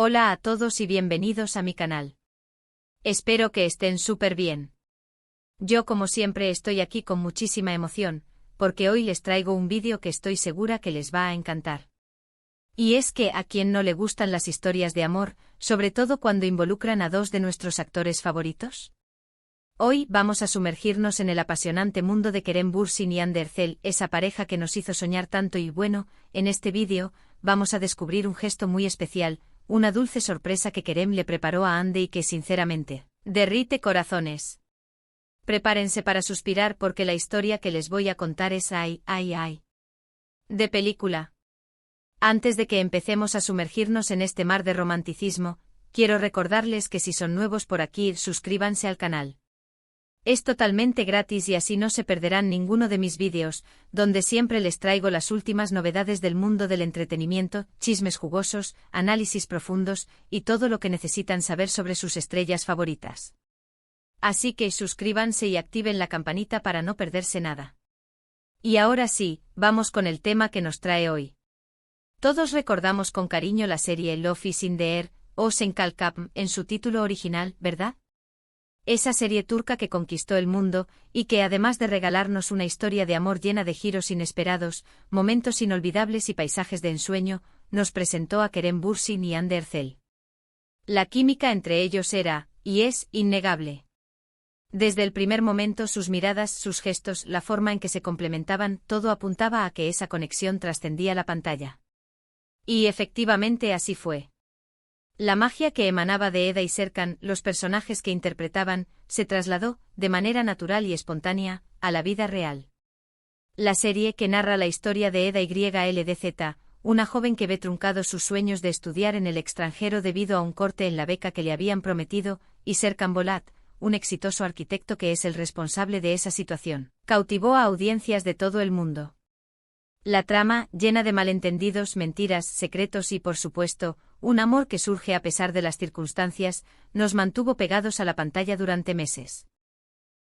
Hola a todos y bienvenidos a mi canal. Espero que estén súper bien. Yo como siempre estoy aquí con muchísima emoción, porque hoy les traigo un vídeo que estoy segura que les va a encantar. Y es que a quien no le gustan las historias de amor, sobre todo cuando involucran a dos de nuestros actores favoritos. Hoy vamos a sumergirnos en el apasionante mundo de Kerem Bürsin y Hande Erçel, esa pareja que nos hizo soñar tanto y bueno, en este vídeo, vamos a descubrir un gesto muy especial, una dulce sorpresa que Kerem le preparó a Hande y que sinceramente, derrite corazones. Prepárense para suspirar porque la historia que les voy a contar es ay. De película. Antes de que empecemos a sumergirnos en este mar de romanticismo, quiero recordarles que si son nuevos por aquí, suscríbanse al canal. Es totalmente gratis y así no se perderán ninguno de mis vídeos, donde siempre les traigo las últimas novedades del mundo del entretenimiento, chismes jugosos, análisis profundos y todo lo que necesitan saber sobre sus estrellas favoritas. Así que suscríbanse y activen la campanita para no perderse nada. Y ahora sí, vamos con el tema que nos trae hoy. Todos recordamos con cariño la serie Love is in the Air, o Sen Kalkap en su título original, ¿verdad? Esa serie turca que conquistó el mundo, y que además de regalarnos una historia de amor llena de giros inesperados, momentos inolvidables y paisajes de ensueño, nos presentó a Kerem Bürsin y Hande Erçel. La química entre ellos era, y es, innegable. Desde el primer momento sus miradas, sus gestos, la forma en que se complementaban, todo apuntaba a que esa conexión trascendía la pantalla. Y efectivamente así fue. La magia que emanaba de Eda y Serkan, los personajes que interpretaban, se trasladó, de manera natural y espontánea, a la vida real. La serie que narra la historia de Eda YLDZ, una joven que ve truncados sus sueños de estudiar en el extranjero debido a un corte en la beca que le habían prometido, y Serkan Bolat, un exitoso arquitecto que es el responsable de esa situación, cautivó a audiencias de todo el mundo. La trama, llena de malentendidos, mentiras, secretos y, por supuesto, un amor que surge a pesar de las circunstancias, nos mantuvo pegados a la pantalla durante meses.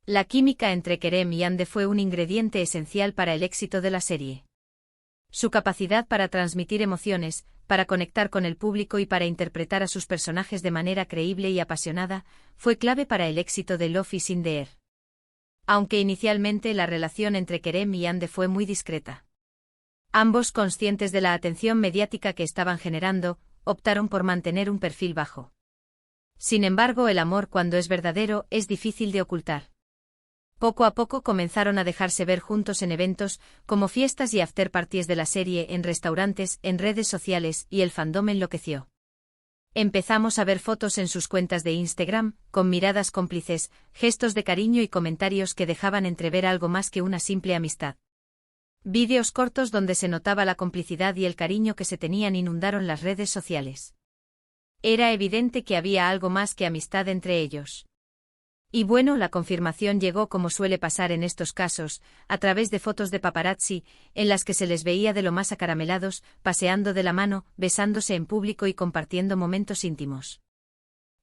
La química entre Kerem y Hande fue un ingrediente esencial para el éxito de la serie. Su capacidad para transmitir emociones, para conectar con el público y para interpretar a sus personajes de manera creíble y apasionada, fue clave para el éxito de Love is in the Air. Aunque inicialmente la relación entre Kerem y Hande fue muy discreta. Ambos, conscientes de la atención mediática que estaban generando, optaron por mantener un perfil bajo. Sin embargo, el amor, cuando es verdadero, es difícil de ocultar. Poco a poco comenzaron a dejarse ver juntos en eventos, como fiestas y after parties de la serie, en restaurantes, en redes sociales, y el fandom enloqueció. Empezamos a ver fotos en sus cuentas de Instagram, con miradas cómplices, gestos de cariño y comentarios que dejaban entrever algo más que una simple amistad. Vídeos cortos donde se notaba la complicidad y el cariño que se tenían inundaron las redes sociales. Era evidente que había algo más que amistad entre ellos. Y bueno, la confirmación llegó como suele pasar en estos casos, a través de fotos de paparazzi, en las que se les veía de lo más acaramelados, paseando de la mano, besándose en público y compartiendo momentos íntimos.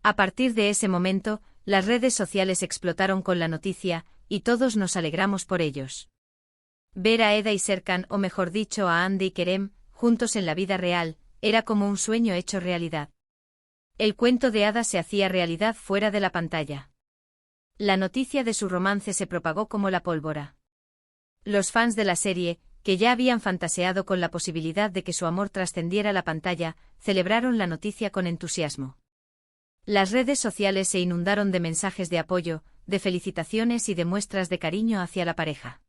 A partir de ese momento, las redes sociales explotaron con la noticia, y todos nos alegramos por ellos. Ver a Eda y Serkan, o mejor dicho a Hande y Kerem, juntos en la vida real, era como un sueño hecho realidad. El cuento de hadas se hacía realidad fuera de la pantalla. La noticia de su romance se propagó como la pólvora. Los fans de la serie, que ya habían fantaseado con la posibilidad de que su amor trascendiera la pantalla, celebraron la noticia con entusiasmo. Las redes sociales se inundaron de mensajes de apoyo, de felicitaciones y de muestras de cariño hacia la pareja.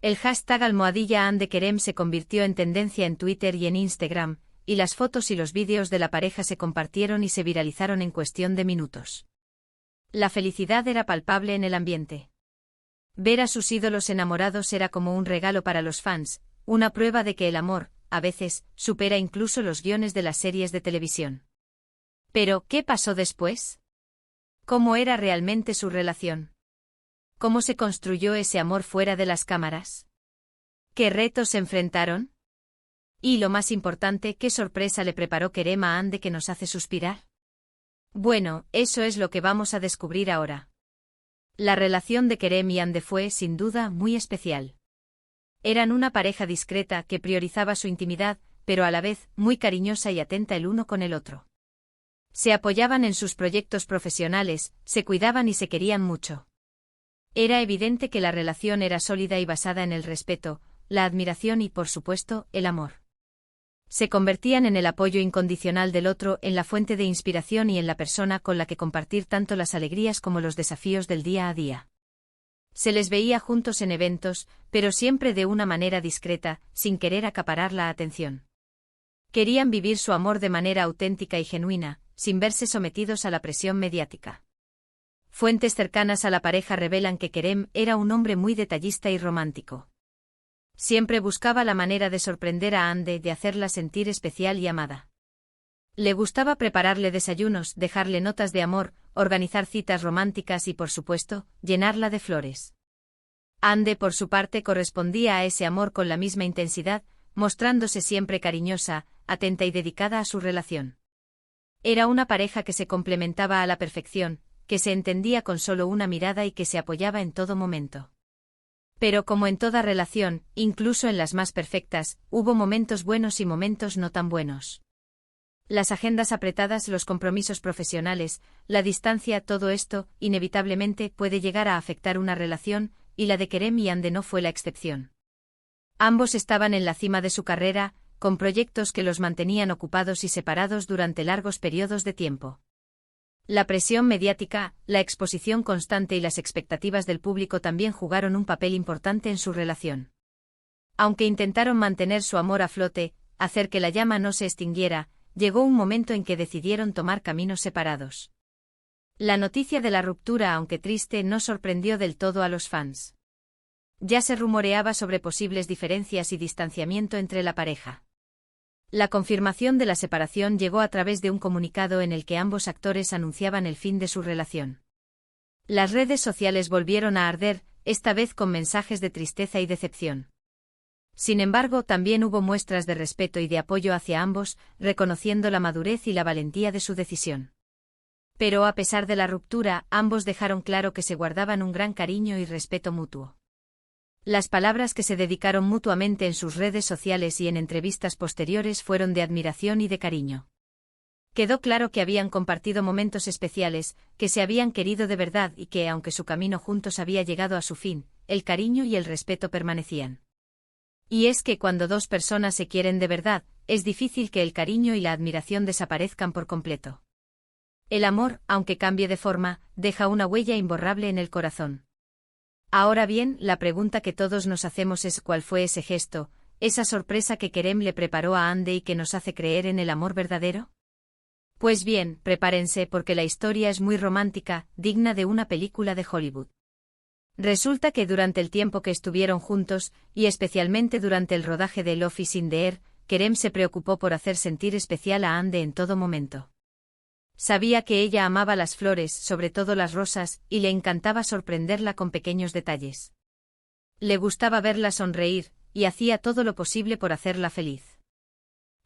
El hashtag #HandeKerem se convirtió en tendencia en Twitter y en Instagram, y las fotos y los vídeos de la pareja se compartieron y se viralizaron en cuestión de minutos. La felicidad era palpable en el ambiente. Ver a sus ídolos enamorados era como un regalo para los fans, una prueba de que el amor, a veces, supera incluso los guiones de las series de televisión. Pero, ¿qué pasó después? ¿Cómo era realmente su relación? ¿Cómo se construyó ese amor fuera de las cámaras? ¿Qué retos se enfrentaron? Y lo más importante, ¿qué sorpresa le preparó Kerem a Hande que nos hace suspirar? Bueno, eso es lo que vamos a descubrir ahora. La relación de Kerem y Hande fue, sin duda, muy especial. Eran una pareja discreta que priorizaba su intimidad, pero a la vez, muy cariñosa y atenta el uno con el otro. Se apoyaban en sus proyectos profesionales, se cuidaban y se querían mucho. Era evidente que la relación era sólida y basada en el respeto, la admiración y, por supuesto, el amor. Se convertían en el apoyo incondicional del otro, en la fuente de inspiración y en la persona con la que compartir tanto las alegrías como los desafíos del día a día. Se les veía juntos en eventos, pero siempre de una manera discreta, sin querer acaparar la atención. Querían vivir su amor de manera auténtica y genuina, sin verse sometidos a la presión mediática. Fuentes cercanas a la pareja revelan que Kerem era un hombre muy detallista y romántico. Siempre buscaba la manera de sorprender a Hande, de hacerla sentir especial y amada. Le gustaba prepararle desayunos, dejarle notas de amor, organizar citas románticas y, por supuesto, llenarla de flores. Hande, por su parte, correspondía a ese amor con la misma intensidad, mostrándose siempre cariñosa, atenta y dedicada a su relación. Era una pareja que se complementaba a la perfección, que se entendía con solo una mirada y que se apoyaba en todo momento. Pero como en toda relación, incluso en las más perfectas, hubo momentos buenos y momentos no tan buenos. Las agendas apretadas, los compromisos profesionales, la distancia, todo esto, inevitablemente, puede llegar a afectar una relación, y la de Kerem y Hande no fue la excepción. Ambos estaban en la cima de su carrera, con proyectos que los mantenían ocupados y separados durante largos periodos de tiempo. La presión mediática, la exposición constante y las expectativas del público también jugaron un papel importante en su relación. Aunque intentaron mantener su amor a flote, hacer que la llama no se extinguiera, llegó un momento en que decidieron tomar caminos separados. La noticia de la ruptura, aunque triste, no sorprendió del todo a los fans. Ya se rumoreaba sobre posibles diferencias y distanciamiento entre la pareja. La confirmación de la separación llegó a través de un comunicado en el que ambos actores anunciaban el fin de su relación. Las redes sociales volvieron a arder, esta vez con mensajes de tristeza y decepción. Sin embargo, también hubo muestras de respeto y de apoyo hacia ambos, reconociendo la madurez y la valentía de su decisión. Pero a pesar de la ruptura, ambos dejaron claro que se guardaban un gran cariño y respeto mutuo. Las palabras que se dedicaron mutuamente en sus redes sociales y en entrevistas posteriores fueron de admiración y de cariño. Quedó claro que habían compartido momentos especiales, que se habían querido de verdad y que, aunque su camino juntos había llegado a su fin, el cariño y el respeto permanecían. Y es que cuando dos personas se quieren de verdad, es difícil que el cariño y la admiración desaparezcan por completo. El amor, aunque cambie de forma, deja una huella imborrable en el corazón. Ahora bien, la pregunta que todos nos hacemos es ¿cuál fue ese gesto, esa sorpresa que Kerem le preparó a Hande y que nos hace creer en el amor verdadero? Pues bien, prepárense porque la historia es muy romántica, digna de una película de Hollywood. Resulta que durante el tiempo que estuvieron juntos, y especialmente durante el rodaje de Love is in the Air, Kerem se preocupó por hacer sentir especial a Hande en todo momento. Sabía que ella amaba las flores, sobre todo las rosas, y le encantaba sorprenderla con pequeños detalles. Le gustaba verla sonreír, y hacía todo lo posible por hacerla feliz.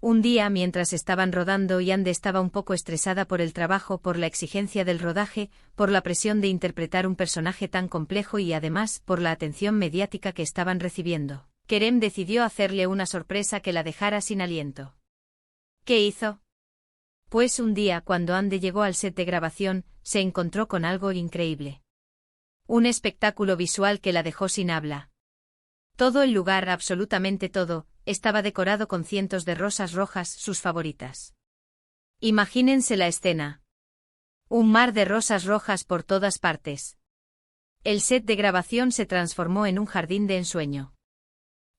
Un día, mientras estaban rodando y Hande estaba un poco estresada por el trabajo, por la exigencia del rodaje, por la presión de interpretar un personaje tan complejo y además por la atención mediática que estaban recibiendo, Kerem decidió hacerle una sorpresa que la dejara sin aliento. ¿Qué hizo? Pues un día, cuando Hande llegó al set de grabación, se encontró con algo increíble. Un espectáculo visual que la dejó sin habla. Todo el lugar, absolutamente todo, estaba decorado con cientos de rosas rojas, sus favoritas. Imagínense la escena. Un mar de rosas rojas por todas partes. El set de grabación se transformó en un jardín de ensueño.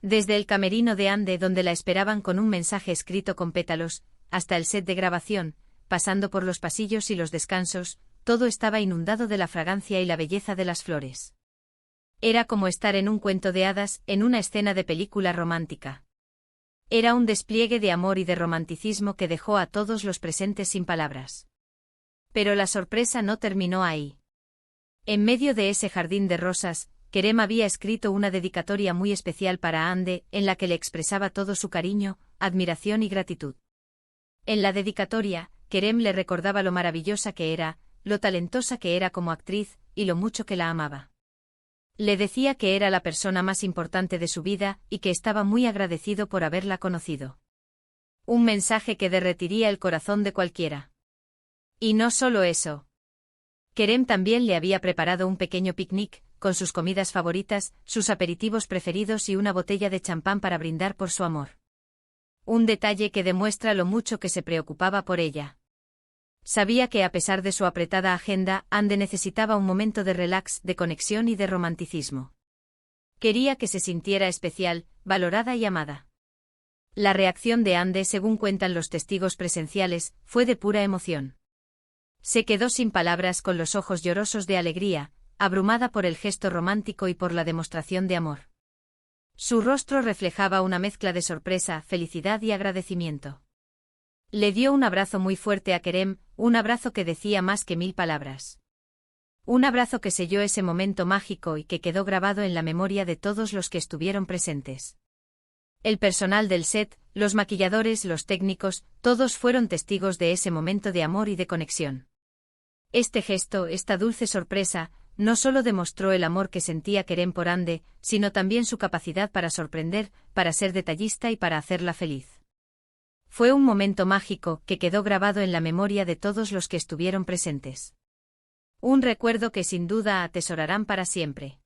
Desde el camerino de Hande, donde la esperaban con un mensaje escrito con pétalos, hasta el set de grabación, pasando por los pasillos y los descansos, todo estaba inundado de la fragancia y la belleza de las flores. Era como estar en un cuento de hadas, en una escena de película romántica. Era un despliegue de amor y de romanticismo que dejó a todos los presentes sin palabras. Pero la sorpresa no terminó ahí. En medio de ese jardín de rosas, Kerem había escrito una dedicatoria muy especial para Hande, en la que le expresaba todo su cariño, admiración y gratitud. En la dedicatoria, Kerem le recordaba lo maravillosa que era, lo talentosa que era como actriz, y lo mucho que la amaba. Le decía que era la persona más importante de su vida y que estaba muy agradecido por haberla conocido. Un mensaje que derretiría el corazón de cualquiera. Y no solo eso. Kerem también le había preparado un pequeño picnic, con sus comidas favoritas, sus aperitivos preferidos y una botella de champán para brindar por su amor. Un detalle que demuestra lo mucho que se preocupaba por ella. Sabía que a pesar de su apretada agenda, Ande necesitaba un momento de relax, de conexión y de romanticismo. Quería que se sintiera especial, valorada y amada. La reacción de Ande, según cuentan los testigos presenciales, fue de pura emoción. Se quedó sin palabras, con los ojos llorosos de alegría, abrumada por el gesto romántico y por la demostración de amor. Su rostro reflejaba una mezcla de sorpresa, felicidad y agradecimiento. Le dio un abrazo muy fuerte a Kerem, un abrazo que decía más que 1000 palabras. Un abrazo que selló ese momento mágico y que quedó grabado en la memoria de todos los que estuvieron presentes. El personal del set, los maquilladores, los técnicos, todos fueron testigos de ese momento de amor y de conexión. Este gesto, esta dulce sorpresa, no solo demostró el amor que sentía Kerem por Ande, sino también su capacidad para sorprender, para ser detallista y para hacerla feliz. Fue un momento mágico que quedó grabado en la memoria de todos los que estuvieron presentes. Un recuerdo que sin duda atesorarán para siempre.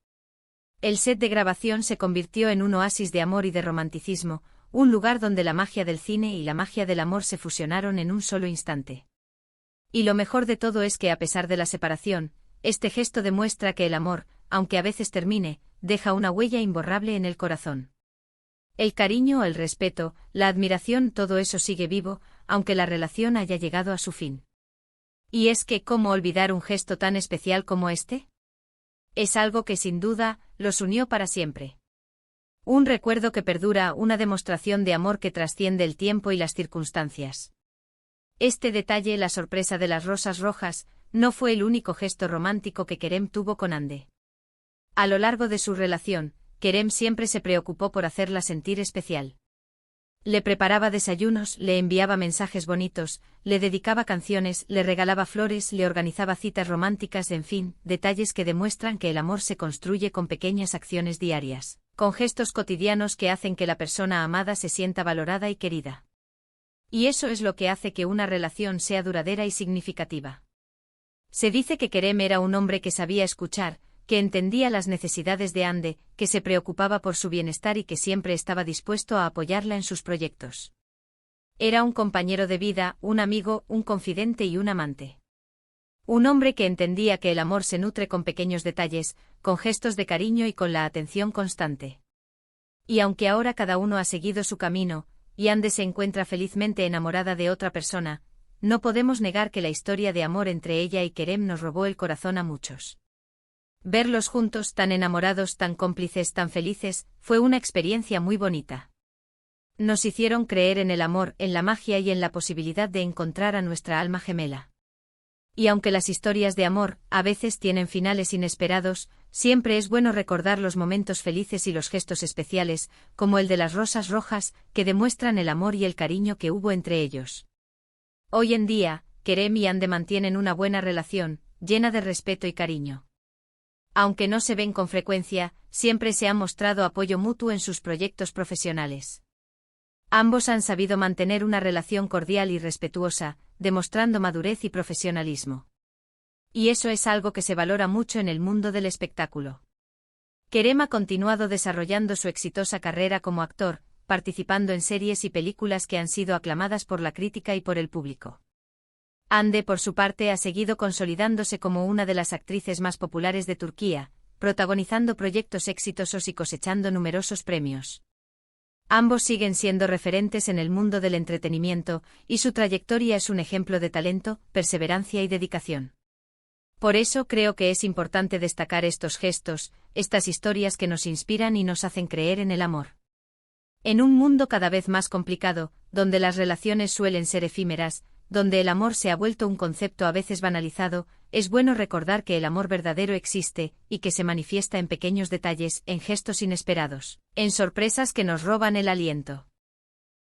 El set de grabación se convirtió en un oasis de amor y de romanticismo, un lugar donde la magia del cine y la magia del amor se fusionaron en un solo instante. Y lo mejor de todo es que a pesar de la separación, este gesto demuestra que el amor, aunque a veces termine, deja una huella imborrable en el corazón. El cariño, el respeto, la admiración, todo eso sigue vivo, aunque la relación haya llegado a su fin. Y es que, ¿cómo olvidar un gesto tan especial como este? Es algo que sin duda los unió para siempre. Un recuerdo que perdura, una demostración de amor que trasciende el tiempo y las circunstancias. Este detalle, la sorpresa de las rosas rojas, no fue el único gesto romántico que Kerem tuvo con Ande. A lo largo de su relación, Kerem siempre se preocupó por hacerla sentir especial. Le preparaba desayunos, le enviaba mensajes bonitos, le dedicaba canciones, le regalaba flores, le organizaba citas románticas, en fin, detalles que demuestran que el amor se construye con pequeñas acciones diarias, con gestos cotidianos que hacen que la persona amada se sienta valorada y querida. Y eso es lo que hace que una relación sea duradera y significativa. Se dice que Kerem era un hombre que sabía escuchar, que entendía las necesidades de Ande, que se preocupaba por su bienestar y que siempre estaba dispuesto a apoyarla en sus proyectos. Era un compañero de vida, un amigo, un confidente y un amante. Un hombre que entendía que el amor se nutre con pequeños detalles, con gestos de cariño y con la atención constante. Y aunque ahora cada uno ha seguido su camino, y Ande se encuentra felizmente enamorada de otra persona, no podemos negar que la historia de amor entre ella y Kerem nos robó el corazón a muchos. Verlos juntos, tan enamorados, tan cómplices, tan felices, fue una experiencia muy bonita. Nos hicieron creer en el amor, en la magia y en la posibilidad de encontrar a nuestra alma gemela. Y aunque las historias de amor, a veces tienen finales inesperados, siempre es bueno recordar los momentos felices y los gestos especiales, como el de las rosas rojas, que demuestran el amor y el cariño que hubo entre ellos. Hoy en día, Kerem y Ande mantienen una buena relación, llena de respeto y cariño. Aunque no se ven con frecuencia, siempre se ha mostrado apoyo mutuo en sus proyectos profesionales. Ambos han sabido mantener una relación cordial y respetuosa, demostrando madurez y profesionalismo. Y eso es algo que se valora mucho en el mundo del espectáculo. Kerem ha continuado desarrollando su exitosa carrera como actor, participando en series y películas que han sido aclamadas por la crítica y por el público. Ande, por su parte, ha seguido consolidándose como una de las actrices más populares de Turquía, protagonizando proyectos exitosos y cosechando numerosos premios. Ambos siguen siendo referentes en el mundo del entretenimiento, y su trayectoria es un ejemplo de talento, perseverancia y dedicación. Por eso creo que es importante destacar estos gestos, estas historias que nos inspiran y nos hacen creer en el amor. En un mundo cada vez más complicado, donde las relaciones suelen ser efímeras, donde el amor se ha vuelto un concepto a veces banalizado, es bueno recordar que el amor verdadero existe, y que se manifiesta en pequeños detalles, en gestos inesperados, en sorpresas que nos roban el aliento.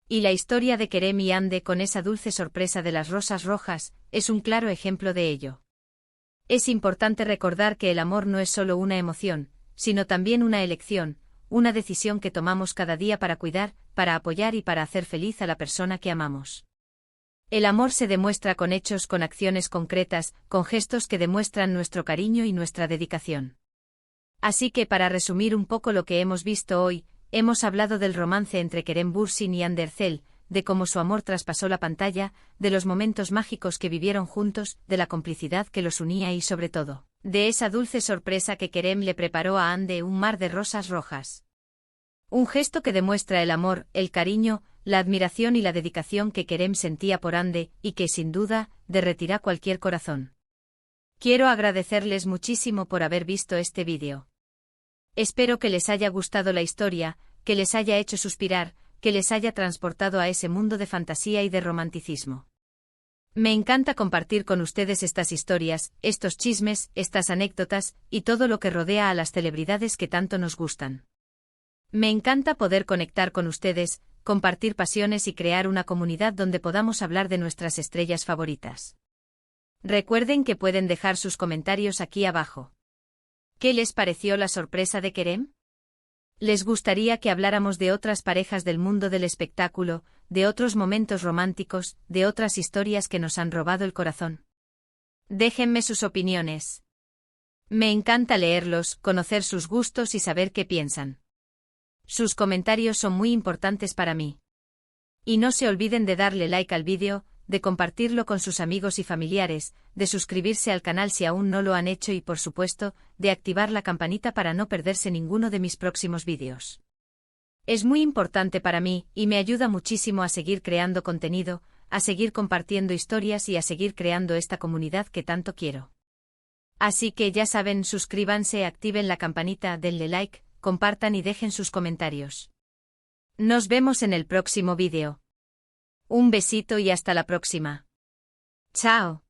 Y la historia de Kerem y Ande, con esa dulce sorpresa de las rosas rojas, es un claro ejemplo de ello. Es importante recordar que el amor no es solo una emoción, sino también una elección, una decisión que tomamos cada día para cuidar, para apoyar y para hacer feliz a la persona que amamos. El amor se demuestra con hechos, con acciones concretas, con gestos que demuestran nuestro cariño y nuestra dedicación. Así que para resumir un poco lo que hemos visto hoy, hemos hablado del romance entre Kerem Bürsin y Hande Erçel, de cómo su amor traspasó la pantalla, de los momentos mágicos que vivieron juntos, de la complicidad que los unía y sobre todo, de esa dulce sorpresa que Kerem le preparó a Hande, un mar de rosas rojas. Un gesto que demuestra el amor, el cariño, la admiración y la dedicación que Kerem sentía por Hande, y que sin duda, derretirá cualquier corazón. Quiero agradecerles muchísimo por haber visto este vídeo. Espero que les haya gustado la historia, que les haya hecho suspirar, que les haya transportado a ese mundo de fantasía y de romanticismo. Me encanta compartir con ustedes estas historias, estos chismes, estas anécdotas, y todo lo que rodea a las celebridades que tanto nos gustan. Me encanta poder conectar con ustedes, compartir pasiones y crear una comunidad donde podamos hablar de nuestras estrellas favoritas. Recuerden que pueden dejar sus comentarios aquí abajo. ¿Qué les pareció la sorpresa de Kerem? ¿Les gustaría que habláramos de otras parejas del mundo del espectáculo, de otros momentos románticos, de otras historias que nos han robado el corazón? Déjenme sus opiniones. Me encanta leerlos, conocer sus gustos y saber qué piensan. Sus comentarios son muy importantes para mí. Y no se olviden de darle like al vídeo, de compartirlo con sus amigos y familiares, de suscribirse al canal si aún no lo han hecho y por supuesto, de activar la campanita para no perderse ninguno de mis próximos vídeos. Es muy importante para mí, y me ayuda muchísimo a seguir creando contenido, a seguir compartiendo historias y a seguir creando esta comunidad que tanto quiero. Así que ya saben, suscríbanse, activen la campanita, denle like, compartan y dejen sus comentarios. Nos vemos en el próximo vídeo. Un besito y hasta la próxima. Chao.